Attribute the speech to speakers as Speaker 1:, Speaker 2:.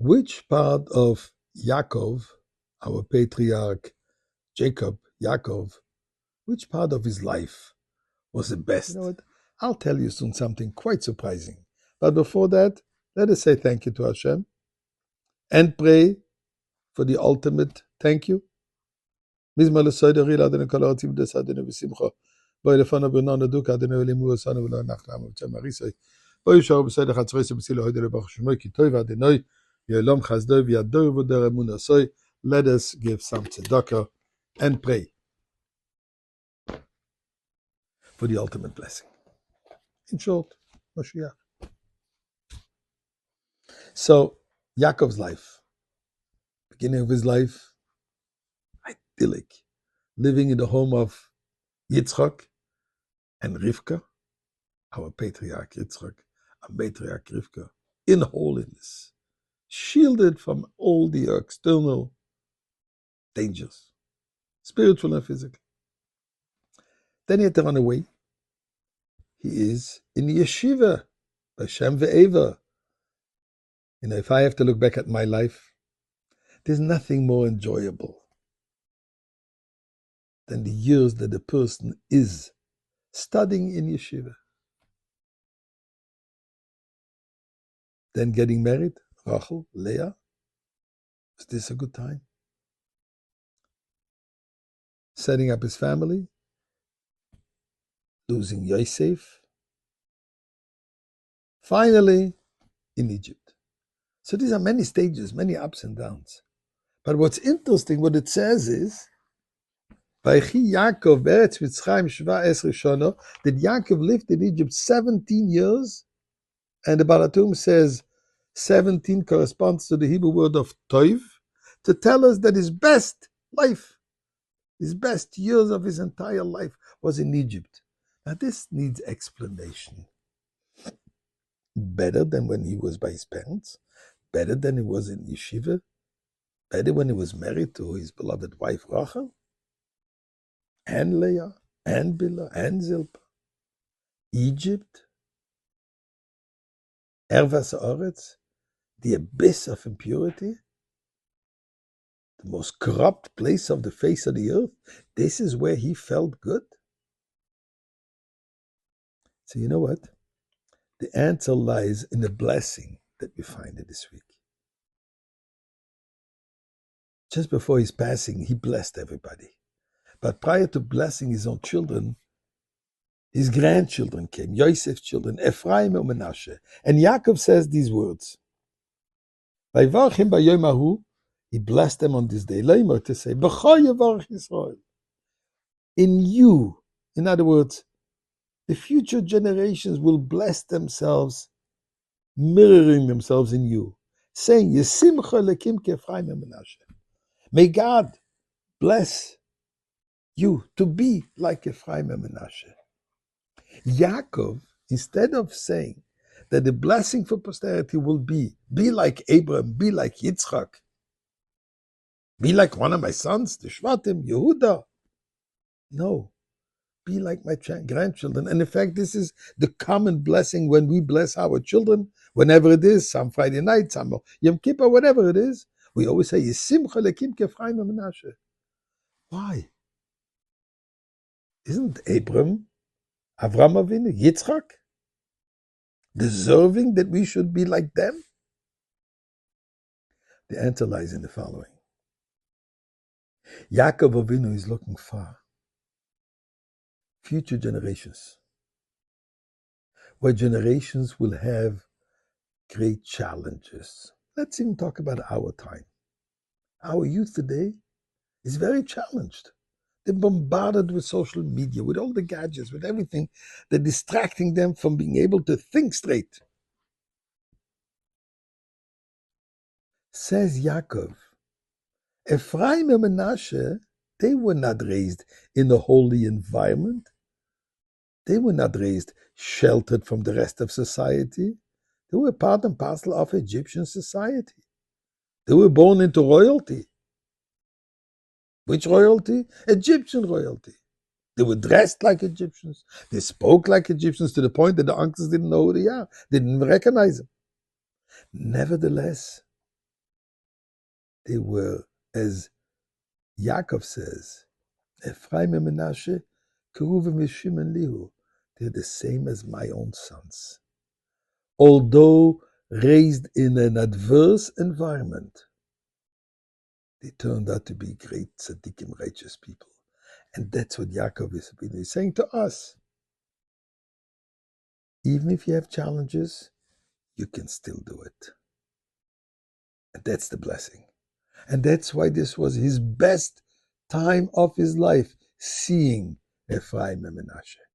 Speaker 1: Which part of Yaakov, our patriarch Jacob, Yaakov, which part of his life was the best? You know what? I'll tell you soon something quite surprising. But before that, let us say thank you to Hashem and pray for the ultimate thank you. מזמור לסוידר היל אדוני כל הארצים ודס אדוני בשמחו. בואי לפנו בנון הדוק אדוני ולימו וסנו ולא נחת לעמו וצם הריסוי. בואי שרו בסדר חצרסי בסילה הוידה לברך שמוי כי טוב אדוני יעלום חסדוי וידוי ודר אמון עשוי. Let us give some tzedakah and pray for the ultimate blessing. In short, Mashiach. So, Yaakov's life, beginning of his life, idyllic, living in the home of Yitzchak and Rivka, our patriarch Yitzchak and patriarch Rivka, in holiness, shielded from all the external dangers, spiritual and physical. Then he had to run away. He is in the yeshiva, Bashem ve'eva. You know, if I have to look back at my life, there's nothing more enjoyable than the years that a person is studying in yeshiva. Then getting married, Rachel, Leah. Is this a good time? Setting up his family, losing Yosef. Finally, in Egypt. So these are many stages, many ups and downs. But what's interesting, what it says is, Vaychi Yaakov be'eretz Mitzrayim shva esrei shana, that Yaakov lived in Egypt 17 years, and the Balatum says 17 corresponds to the Hebrew word of toiv, to tell us that his best life, his best years of his entire life was in Egypt. Now this needs explanation. Better than when he was by his parents, better than he was in yeshiva, better when he was married to his beloved wife Rachel, and Leah, and Bilhah, and Zilpah. Egypt, Ervas Haaretz, the abyss of impurity, the most corrupt place of the face of the earth, this is where he felt good. So you know what? The answer lies in the blessing that we find in this week. Just before his passing, he blessed everybody. But prior to blessing his own children, his grandchildren came, Yosef's children, Ephraim and Menashe. And Yaakov says these words. He blessed them on this day. To say, in you, in other words, the future generations will bless themselves, mirroring themselves in you, saying, may God bless you to be like Ephraim and Menashe. Yaakov, instead of saying that the blessing for posterity will be like Abraham, be like Yitzchak, be like one of my sons, the Shvatim, Yehuda. No, be like my grandchildren. And in fact, this is the common blessing when we bless our children, whenever it is, some Friday night, some Yom Kippur, whatever it is. We always say, Yisimcha lekim k'Ephraim and Menashe. Why? Isn't Abraham, Avram Avinu, Yitzchak, deserving that we should be like them? The answer lies in the following. Yaakov Avinu is looking far. Future generations, where generations will have great challenges. Let's even talk about our time. Our youth today is very challenged. They're bombarded with social media, with all the gadgets, with everything. They're distracting them from being able to think straight. Says Yaakov, Ephraim and Menashe, they were not raised in a holy environment. They were not raised sheltered from the rest of society. They were part and parcel of Egyptian society. They were born into royalty. Which royalty? Egyptian royalty. They were dressed like Egyptians. They spoke like Egyptians to the point that the uncles didn't know who they are. They didn't recognize them. Nevertheless, They were, as Yaakov says, Ephraim and Menashe, Keruvim and Shimon Lihu. They're the same as my own sons. Although raised in an adverse environment, they turned out to be great tzaddikim, righteous people. And that's what Yaakov is saying to us. Even if you have challenges, you can still do it. And that's the blessing. And that's why this was his best time of his life, seeing Ephraim and Menashe.